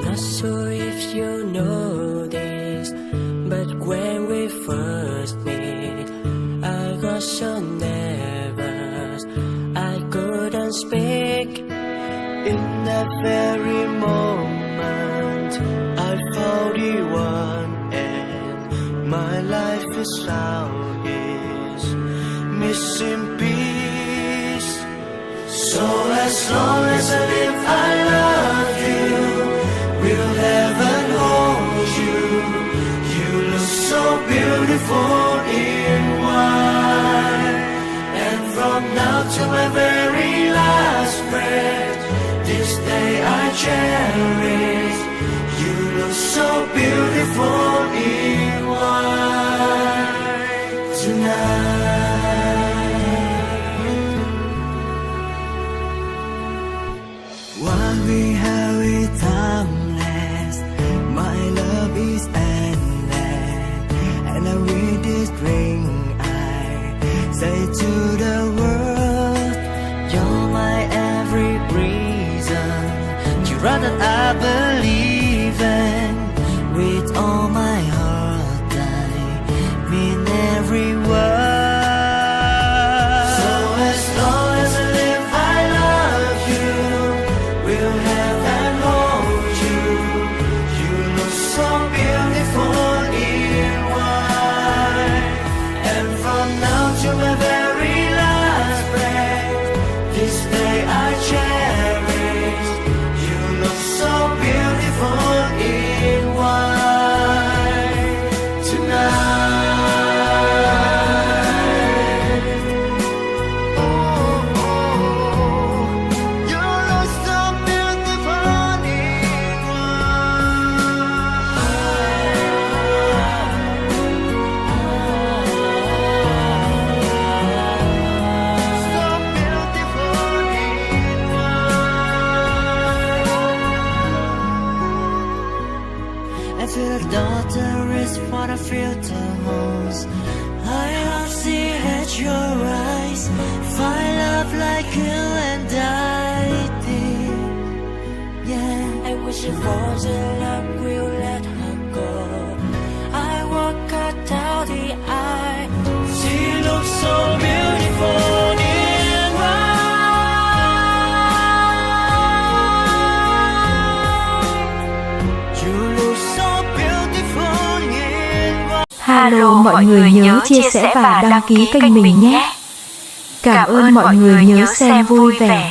Not sure if you know this, but when we first meet, I got so nervous I couldn't speak. In that very moment I found the one, and my life is now is missing peace. So as long as I live I love you, will heaven hold you. You look so beautiful in white, and from now to my very last breath, this day I cherish. You look so beautiful in white tonight. What we have is timeless. My love is endless, and I with this ring I say to the world, you're my every reason. You are that I believe in. With all my heart I mean every word. So as long as I live I love you, will heaven hold you. You look so beautiful in white, and from now to my very last breath, this day I cherish. You look so beautiful in white tonight. Oh, oh, you look so beautiful in white. So beautiful in white. I feel the daughter is what I feel the most. I have seen at your eyes, find love like you and I did. Yeah, I wish it was a love will let her go. I walk out down the aisle, she looks so beautiful in white. You look so beautiful in white. Hello mọi người, nhớ chia sẻ và đăng ký kênh mình nhé. Cảm ơn mọi người nhớ xem vui vẻ.